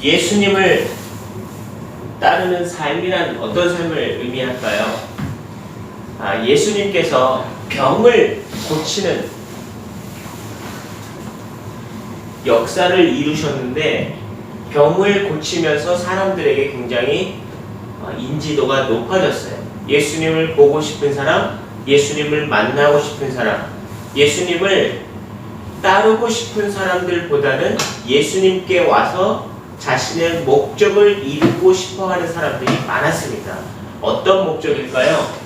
예수님을 따르는 삶이란 어떤 삶을 의미할까요? 예수님께서 병을 고치는 역사를 이루셨는데 병을 고치면서 사람들에게 굉장히 인지도가 높아졌어요. 예수님을 보고 싶은 사람, 예수님을 만나고 싶은 사람, 예수님을 따르고 싶은 사람들보다는 예수님께 와서 자신의 목적을 이루고 싶어하는 사람들이 많았습니다. 어떤 목적일까요?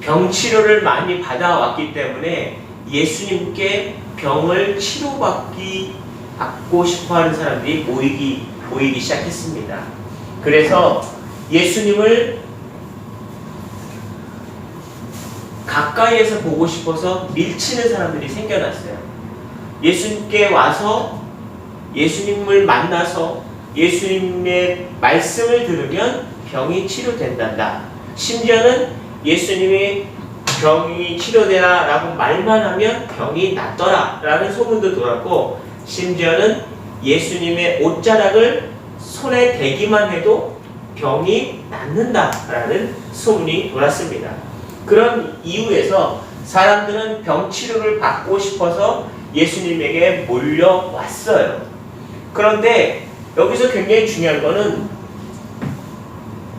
병치료를 많이 받아왔기 때문에 예수님께 병을 치료받고 싶어하는 사람들이 보이기 시작했습니다. 그래서 예수님을 가까이에서 보고 싶어서 밀치는 사람들이 생겨났어요. 예수님께 와서 예수님을 만나서 예수님의 말씀을 들으면 병이 치료된단다. 심지어는 예수님이 병이 치료되라 라고 말만 하면 병이 낫더라 라는 소문도 돌았고, 심지어는 예수님의 옷자락을 손에 대기만 해도 병이 낫는다 라는 소문이 돌았습니다. 그런 이유에서 사람들은 병치료를 받고 싶어서 예수님에게 몰려왔어요. 그런데 여기서 굉장히 중요한 거는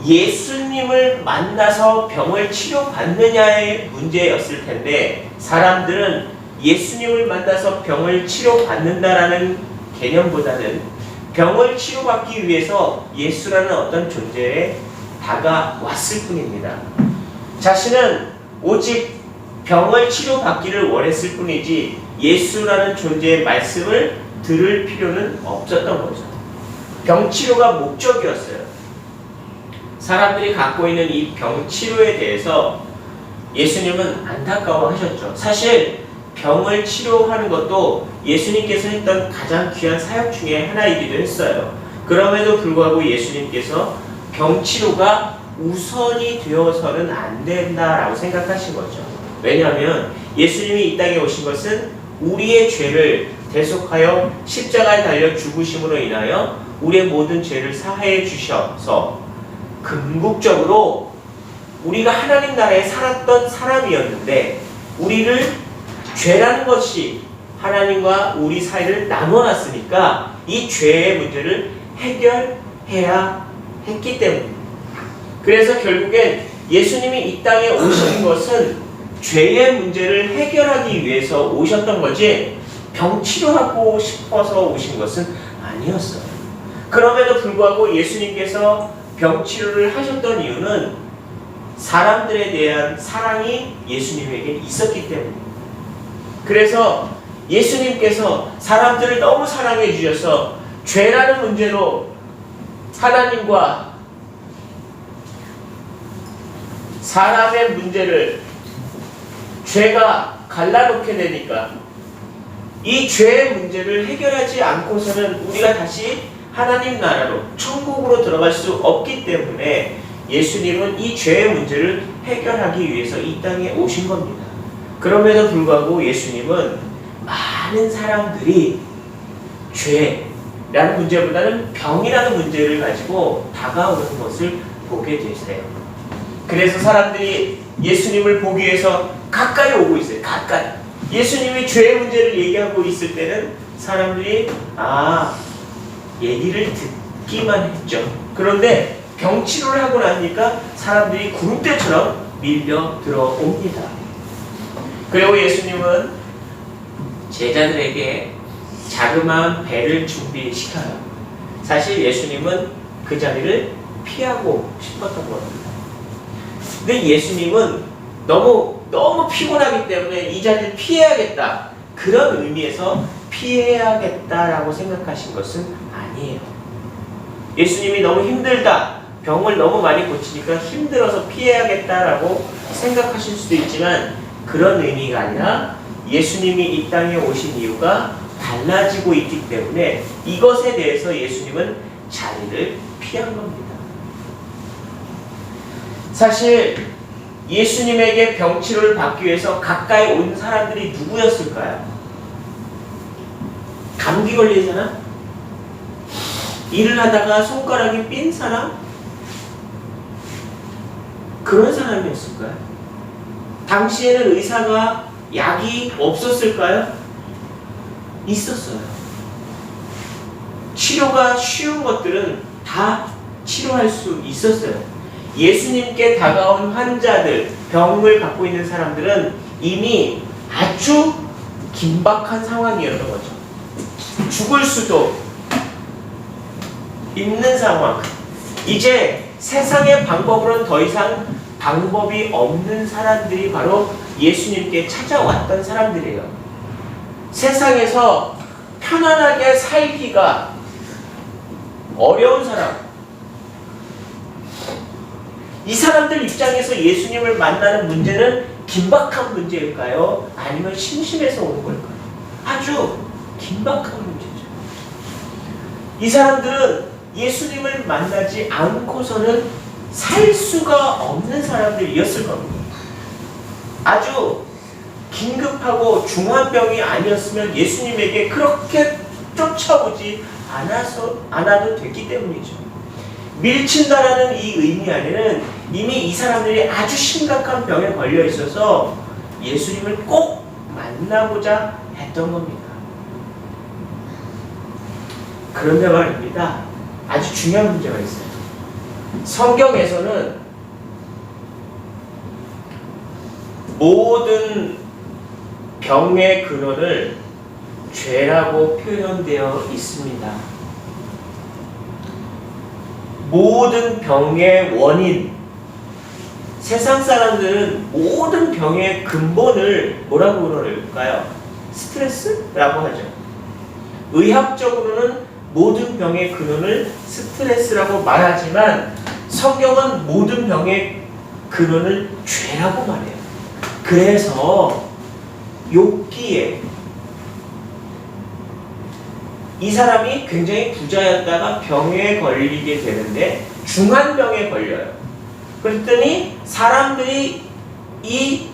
예수님을 만나서 병을 치료받느냐의 문제였을 텐데, 사람들은 예수님을 만나서 병을 치료받는다라는 개념보다는 병을 치료받기 위해서 예수라는 어떤 존재에 다가왔을 뿐입니다. 자신은 오직 병을 치료받기를 원했을 뿐이지 예수라는 존재의 말씀을 들을 필요는 없었던 거죠. 병치료가 목적이었어요. 사람들이 갖고 있는 이 병치료에 대해서 예수님은 안타까워하셨죠. 사실 병을 치료하는 것도 예수님께서 했던 가장 귀한 사역 중에 하나이기도 했어요. 그럼에도 불구하고 예수님께서 병치료가 우선이 되어서는 안 된다라고 생각하신 거죠. 왜냐하면 예수님이 이 땅에 오신 것은 우리의 죄를 대속하여 십자가에 달려 죽으심으로 인하여 우리의 모든 죄를 사하여 주셔서 궁극적으로 우리가 하나님 나라에 살았던 사람이었는데, 우리를 죄라는 것이 하나님과 우리 사이를 나눠놨으니까 이 죄의 문제를 해결해야 했기 때문입니다. 그래서 결국엔 예수님이 이 땅에 오신 것은 죄의 문제를 해결하기 위해서 오셨던 거지 병치료하고 싶어서 오신 것은 아니었어요. 그럼에도 불구하고 예수님께서 병치료를 하셨던 이유는 사람들에 대한 사랑이 예수님에게 있었기 때문입니다. 그래서 예수님께서 사람들을 너무 사랑해 주셔서 죄라는 문제로 하나님과 사람의 문제를 죄가 갈라놓게 되니까 이 죄의 문제를 해결하지 않고서는 우리가 다시 하나님 나라로 천국으로 들어갈 수 없기 때문에 예수님은 이 죄의 문제를 해결하기 위해서 이 땅에 오신 겁니다. 그럼에도 불구하고 예수님은 많은 사람들이 죄라는 문제보다는 병이라는 문제를 가지고 다가오는 것을 보게 되세요. 그래서 사람들이 예수님을 보기 위해서 가까이 오고 있어요. 가까이. 예수님이 죄의 문제를 얘기하고 있을 때는 사람들이 얘기를 듣기만 했죠. 그런데 병치료를 하고 나니까 사람들이 구름대처럼 밀려 들어옵니다. 그리고 예수님은 제자들에게 자그마한 배를 준비시켜요. 사실 예수님은 그 자리를 피하고 싶었던 겁니다. 근데 예수님은 너무 피곤하기 때문에 이 자리를 피해야겠다, 그런 의미에서 피해야겠다라고 생각하신 것은 아니에요. 예수님이 너무 힘들다, 병을 너무 많이 고치니까 힘들어서 피해야겠다라고 생각하실 수도 있지만 그런 의미가 아니라 예수님이 이 땅에 오신 이유가 달라지고 있기 때문에 이것에 대해서 예수님은 자리를 피한 겁니다. 사실 예수님에게 병치료를 받기 위해서 가까이 온 사람들이 누구였을까요? 감기 걸린 사람? 일을 하다가 손가락이 삔 사람? 그런 사람이었을까요? 당시에는 의사가 약이 없었을까요? 있었어요. 치료가 쉬운 것들은 다 치료할 수 있었어요. 예수님께 다가온 환자들, 병을 갖고 있는 사람들은 이미 아주 긴박한 상황이었던 거죠. 죽을 수도 있는 상황. 이제 세상의 방법으로는 더 이상 방법이 없는 사람들이 바로 예수님께 찾아왔던 사람들이에요. 세상에서 편안하게 살기가 어려운 사람. 이 사람들 입장에서 예수님을 만나는 문제는 긴박한 문제일까요? 아니면 심심해서 오는 걸까요? 아주 긴박한 문제죠. 이 사람들은 예수님을 만나지 않고서는 살 수가 없는 사람들이었을 겁니다. 아주 긴급하고 중한 병이 아니었으면 예수님에게 그렇게 쫓아오지 않아도 됐기 때문이죠. 밀친다라는 이 의미 안에는 이미 이 사람들이 아주 심각한 병에 걸려 있어서 예수님을 꼭 만나고자 했던 겁니다. 그런데 말입니다. 아주 중요한 문제가 있어요. 성경에서는 모든 병의 근원을 죄라고 표현되어 있습니다. 모든 병의 원인, 세상 사람들은 모든 병의 근본을 뭐라고 그럴까요? 스트레스라고 하죠. 의학적으로는 모든 병의 근원을 스트레스라고 말하지만 성경은 모든 병의 근원을 죄라고 말해요. 그래서 욥기에 이 사람이 굉장히 부자였다가 병에 걸리게 되는데 중환병에 걸려요. 그랬더니 사람들이 이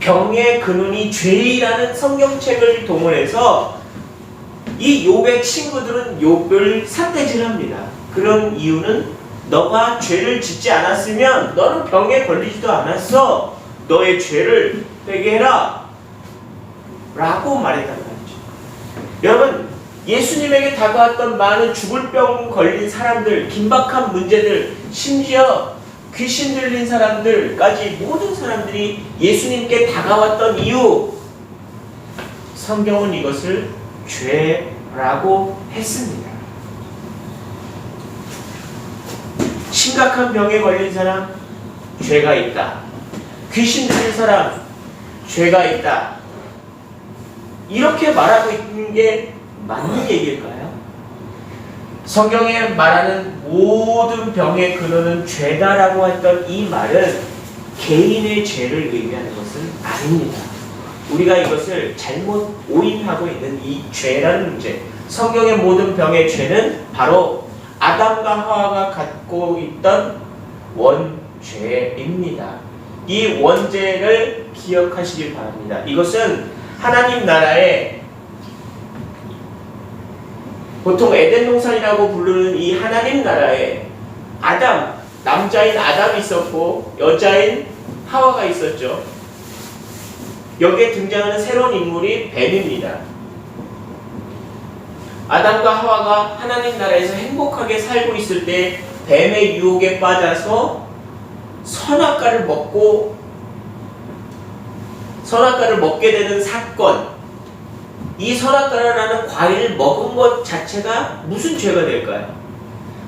병의 근원이 죄라는 성경책을 동원해서 이 욥의 친구들은 욥을 삿대질합니다. 그런 이유는 너가 죄를 짓지 않았으면 너는 병에 걸리지도 않았어. 너의 죄를 회개해라 라고 말했단 말이죠. 여러분, 예수님에게 다가왔던 많은 죽을 병 걸린 사람들, 긴박한 문제들, 심지어 귀신 들린 사람들까지 모든 사람들이 예수님께 다가왔던 이유, 성경은 이것을 죄라고 했습니다. 심각한 병에 걸린 사람, 죄가 있다. 귀신 들린 사람, 죄가 있다. 이렇게 말하고 있는 게 맞는 얘기일까요? 성경에 말하는 모든 병의 근원은 죄다라고 했던 이 말은 개인의 죄를 의미하는 것은 아닙니다. 우리가 이것을 잘못 오인하고 있는 이 죄라는 문제, 성경의 모든 병의 죄는 바로 아담과 하와가 갖고 있던 원죄입니다. 이 원죄를 기억하시길 바랍니다. 이것은 하나님 나라에 보통 에덴 동산이라고 부르는 이 하나님 나라에 아담, 남자인 아담이 있었고 여자인 하와가 있었죠. 여기에 등장하는 새로운 인물이 뱀입니다. 아담과 하와가 하나님 나라에서 행복하게 살고 있을 때 뱀의 유혹에 빠져서 선악과를 먹게 되는 사건, 이 선악과라는 과일을 먹은 것 자체가 무슨 죄가 될까요?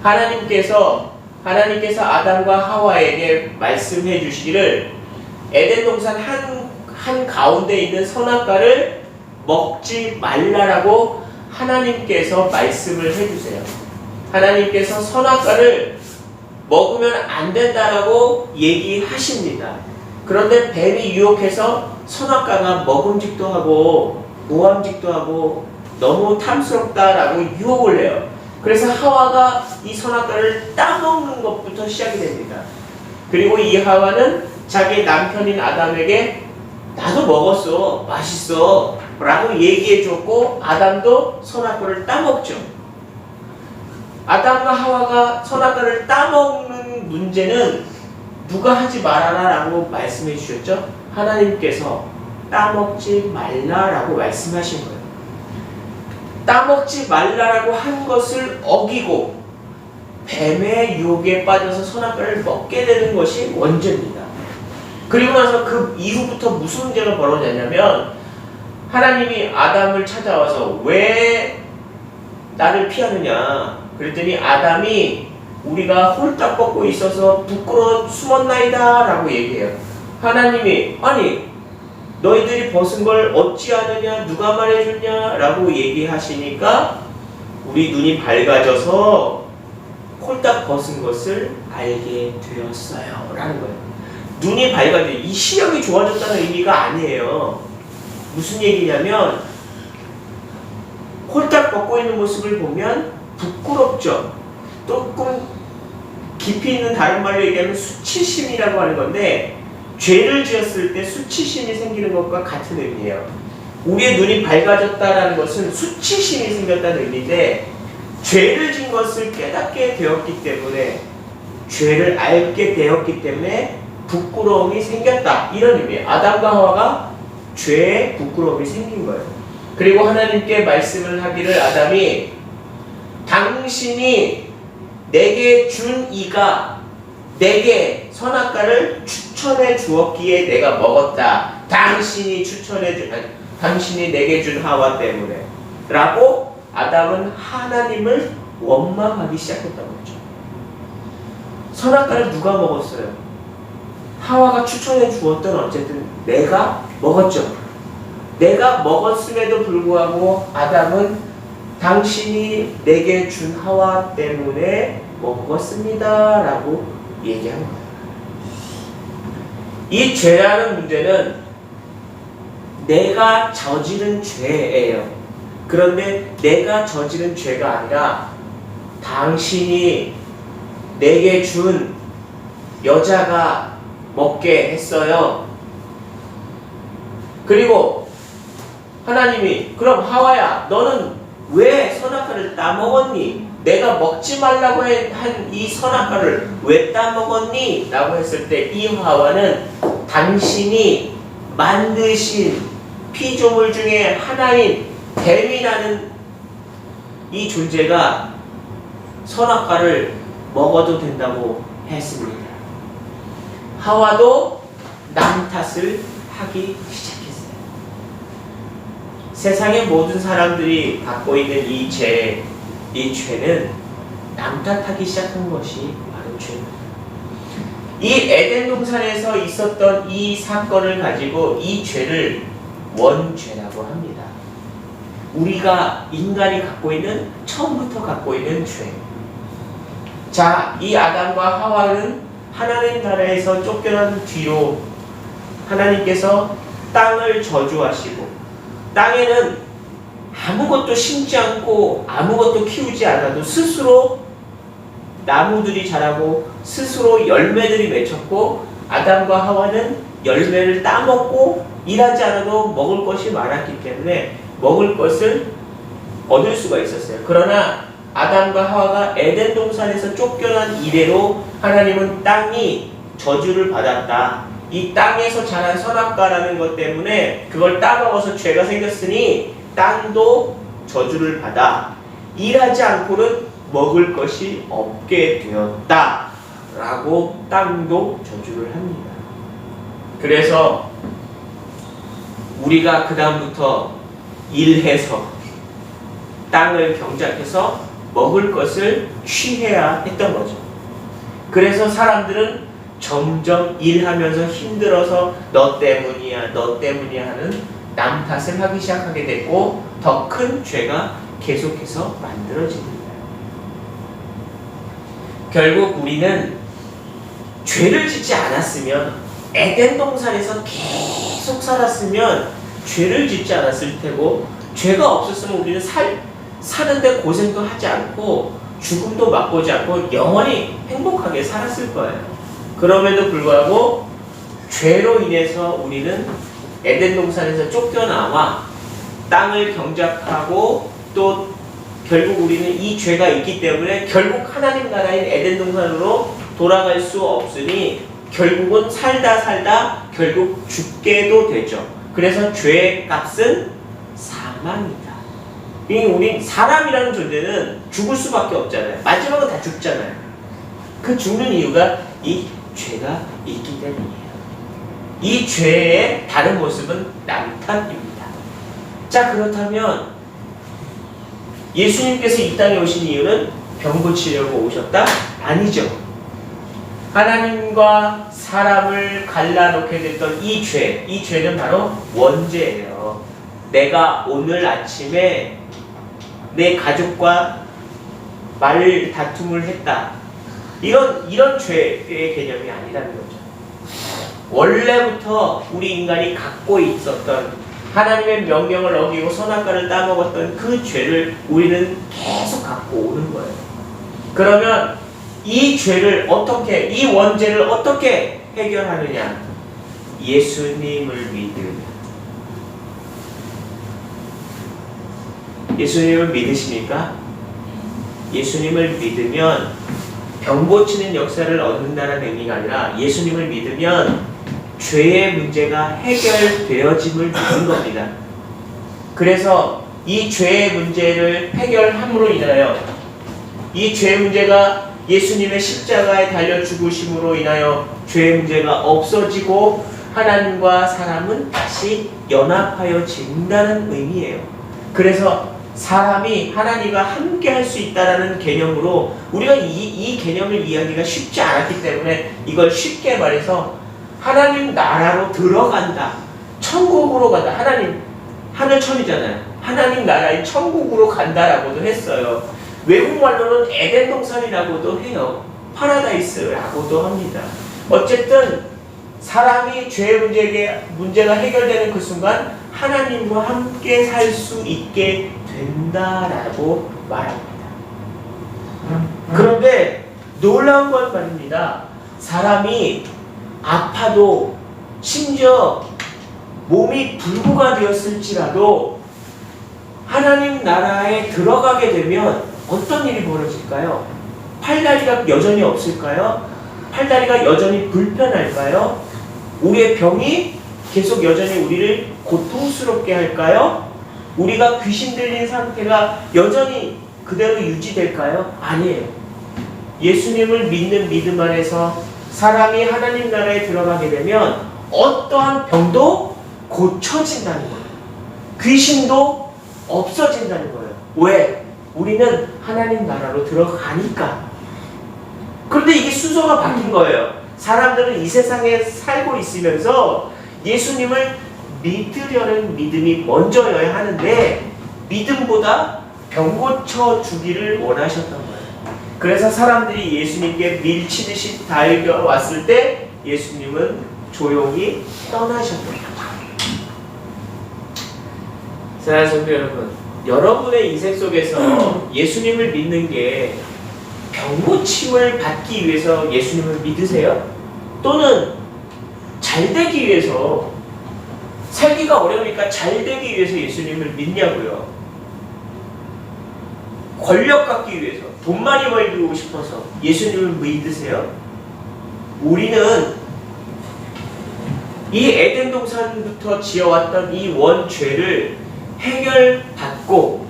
하나님께서 아담과 하와에게 말씀해 주시기를 에덴 동산 한 가운데 있는 선악과를 먹지 말라라고 하나님께서 말씀을 해주세요. 하나님께서 선악과를 먹으면 안 된다라고 얘기하십니다. 그런데 뱀이 유혹해서 선악과가 먹음직도 하고 모함직도 하고 너무 탐스럽다라고 유혹을 해요. 그래서 하와가 이 선악과를 따먹는 것부터 시작이 됩니다. 그리고 이 하와는 자기 남편인 아담에게 나도 먹었어, 맛있어 라고 얘기해 줬고 아담도 선악과를 따먹죠. 아담과 하와가 선악과를 따먹는 문제는 누가 하지 말아라 라고 말씀해 주셨죠? 하나님께서 따먹지 말라라고 말씀하신 거예요. 따먹지 말라라고 한 것을 어기고 뱀의 유혹에 빠져서 선악과를 먹게 되는 것이 원죄입니다. 그리고 나서 그 이후부터 무슨 문제가 벌어졌냐면 하나님이 아담을 찾아와서 왜 나를 피하느냐 그랬더니 아담이 우리가 홀딱 벗고 있어서 부끄러워 숨었나이다 라고 얘기해요. 하나님이 아니 너희들이 벗은 걸 어찌하느냐 누가 말해줬냐 라고 얘기하시니까 우리 눈이 밝아져서 홀딱 벗은 것을 알게 되었어요 라는 거예요. 눈이 밝아져. 이 시력이 좋아졌다는 의미가 아니에요. 무슨 얘기냐면 홀딱 벗고 있는 모습을 보면 부끄럽죠. 조금 깊이 있는 다른 말로 얘기하면 수치심이라고 하는 건데 죄를 지었을 때 수치심이 생기는 것과 같은 의미예요. 우리의 눈이 밝아졌다는 것은 수치심이 생겼다는 의미인데 죄를 진 것을 깨닫게 되었기 때문에 죄를 알게 되었기 때문에 부끄러움이 생겼다 이런 의미예요. 아담과 하와가 죄에 부끄러움이 생긴 거예요. 그리고 하나님께 말씀을 하기를 아담이 당신이 내게 준 이가 내게 선악과를 추천해 주었기에 내가 먹었다. 당신이 당신이 내게 준 하와 때문에 라고 아담은 하나님을 원망하기 시작했다고 했죠. 선악과를 누가 먹었어요? 하와가 추천해 주었던 어쨌든 내가 먹었죠. 내가 먹었음에도 불구하고 아담은 당신이 내게 준 하와 때문에 먹었습니다 라고 얘기한 거예요. 이 죄라는 문제는 내가 저지른 죄예요. 그런데 내가 저지른 죄가 아니라 당신이 내게 준 여자가 먹게 했어요. 그리고 하나님이 그럼 하와야 너는 왜 선악과를 따먹었니? 내가 먹지 말라고 한 이 선악과를 왜 따먹었니? 라고 했을 때 이 하와는 당신이 만드신 피조물 중에 하나인 뱀이라는 이 존재가 선악과를 먹어도 된다고 했습니다. 하와도 남 탓을 하기 시작했어요. 세상의 모든 사람들이 갖고 있는 이 죄는 남 탓하기 시작한 것이 바로 죄입니다. 이 에덴 동산에서 있었던 이 사건을 가지고 이 죄를 원죄라고 합니다. 우리가 인간이 갖고 있는 처음부터 갖고 있는 죄. 자, 이 아담과 하와는 하나님 나라에서 쫓겨난 뒤로 하나님께서 땅을 저주하시고 땅에는 아무것도 심지 않고 아무것도 키우지 않아도 스스로 나무들이 자라고 스스로 열매들이 맺혔고 아담과 하와는 열매를 따먹고 일하지 않아도 먹을 것이 많았기 때문에 먹을 것을 얻을 수가 있었어요. 그러나 아담과 하와가 에덴 동산에서 쫓겨난 이래로 하나님은 땅이 저주를 받았다. 이 땅에서 자란 선악과라는 것 때문에 그걸 따먹어서 죄가 생겼으니 땅도 저주를 받아 일하지 않고는 먹을 것이 없게 되었다 라고 땅도 저주를 합니다. 그래서 우리가 그 다음부터 일해서 땅을 경작해서 먹을 것을 취해야 했던 거죠. 그래서 사람들은 점점 일하면서 힘들어서 너 때문이야 하는 남 탓을 하기 시작하게 됐고 더 큰 죄가 계속해서 만들어집니다. 결국 우리는 죄를 짓지 않았으면 에덴 동산에서 계속 살았으면 죄를 짓지 않았을 테고 죄가 없었으면 우리는 사는데 고생도 하지 않고 죽음도 맛보지 않고 영원히 행복하게 살았을 거예요. 그럼에도 불구하고 죄로 인해서 우리는 에덴 동산에서 쫓겨나와 땅을 경작하고 또 결국 우리는 이 죄가 있기 때문에 결국 하나님 나라인 에덴 동산으로 돌아갈 수 없으니 결국은 살다 결국 죽게도 되죠. 그래서 죄의 값은 사망이다. 우리 사람이라는 존재는 죽을 수밖에 없잖아요. 마지막은 다 죽잖아요. 그 죽는 이유가 이 죄가 있기 때문이에요. 이 죄의 다른 모습은 남탓입니다. 자, 그렇다면 예수님께서 이 땅에 오신 이유는 병 고치려고 오셨다? 아니죠. 하나님과 사람을 갈라놓게 됐던 이 죄는 바로 원죄예요. 내가 오늘 아침에 내 가족과 말 다툼을 했다. 이런 죄의 개념이 아니라는 거죠. 원래부터 우리 인간이 갖고 있었던 하나님의 명령을 어기고 선악과를 따먹었던 그 죄를 우리는 계속 갖고 오는 거예요. 그러면 이 죄를 어떻게, 이 원죄를 어떻게 해결하느냐? 예수님을 믿으면. 예수님을 믿으십니까? 예수님을 믿으면 병 고치는 역사를 얻는다는 의미가 아니라 예수님을 믿으면 죄의 문제가 해결되어짐을 믿는 겁니다. 그래서 이 죄의 문제를 해결함으로 인하여 이 죄의 문제가 예수님의 십자가에 달려 죽으심으로 인하여 죄의 문제가 없어지고 하나님과 사람은 다시 연합하여 진다는 의미예요. 그래서 사람이 하나님과 함께 할 수 있다는 개념으로 우리가 이 개념을 이해하기가 쉽지 않았기 때문에 이걸 쉽게 말해서 하나님 나라로 들어간다. 천국으로 간다. 하나님, 하늘 천이잖아요. 하나님 나라의 천국으로 간다라고도 했어요. 외국말로는 에덴 동산이라고도 해요. 파라다이스라고도 합니다. 어쨌든 사람이 죄의 문제가 해결되는 그 순간 하나님과 함께 살 수 있게 된다라고 말합니다. 그런데 놀라운 건 말입니다. 사람이 아파도 심지어 몸이 불구가 되었을지라도 하나님 나라에 들어가게 되면 어떤 일이 벌어질까요? 팔다리가 여전히 없을까요? 팔다리가 여전히 불편할까요? 우리의 병이 계속 여전히 우리를 고통스럽게 할까요? 우리가 귀신 들린 상태가 여전히 그대로 유지될까요? 아니에요. 예수님을 믿는 믿음 안에서 사람이 하나님 나라에 들어가게 되면 어떠한 병도 고쳐진다는 거예요. 귀신도 없어진다는 거예요. 왜? 우리는 하나님 나라로 들어가니까. 그런데 이게 순서가 바뀐 거예요. 사람들은 이 세상에 살고 있으면서 예수님을 믿으려는 믿음이 먼저여야 하는데 믿음보다 병 고쳐 주기를 원하셨던 거예요. 그래서 사람들이 예수님께 밀치듯이 달려왔을 때 예수님은 조용히 떠나셨던 거예요. 사랑하는 성도 여러분, 여러분의 인생 속에서 예수님을 믿는 게 병 고침을 받기 위해서 예수님을 믿으세요? 또는 잘 되기 위해서, 살기가 어려우니까 잘 되기 위해서 예수님을 믿냐고요? 권력 갖기 위해서, 돈 많이 벌고 싶어서 예수님을 믿으세요? 우리는 이 에덴 동산부터 지어왔던 이 원죄를 해결받고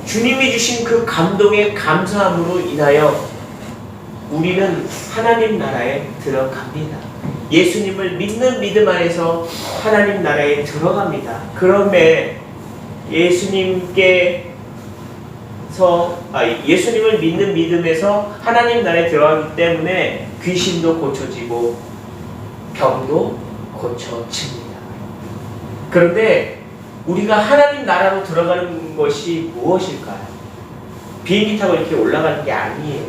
주님이 주신 그 감동의 감사함으로 인하여 우리는 하나님 나라에 들어갑니다. 예수님을 믿는 믿음 안에서 하나님 나라에 들어갑니다. 그런데 예수님을 믿는 믿음에서 하나님 나라에 들어가기 때문에 귀신도 고쳐지고 병도 고쳐집니다. 그런데 우리가 하나님 나라로 들어가는 것이 무엇일까요? 비행기 타고 이렇게 올라가는 게 아니에요.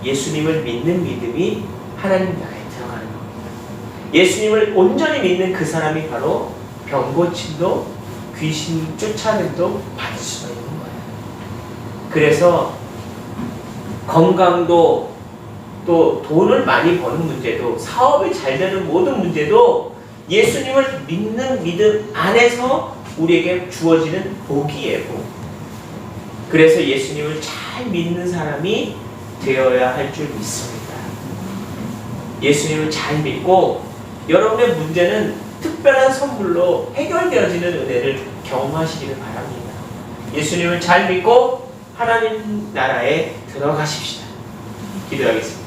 예수님을 믿는 믿음이 하나님 나라에 들어가는 겁니다. 예수님을 온전히 믿는 그 사람이 바로 병 고침도 귀신 쫓아냄도 받을 수가 있는 거예요. 그래서 건강도 또 돈을 많이 버는 문제도 사업이 잘 되는 모든 문제도 예수님을 믿는 믿음 안에서 우리에게 주어지는 복이에요. 그래서 예수님을 잘 믿는 사람이 되어야 할 줄 믿습니다. 예수님을 잘 믿고 여러분의 문제는 특별한 선물로 해결되어지는 은혜를 경험하시기를 바랍니다. 예수님을 잘 믿고 하나님 나라에 들어가십시다. 기도하겠습니다.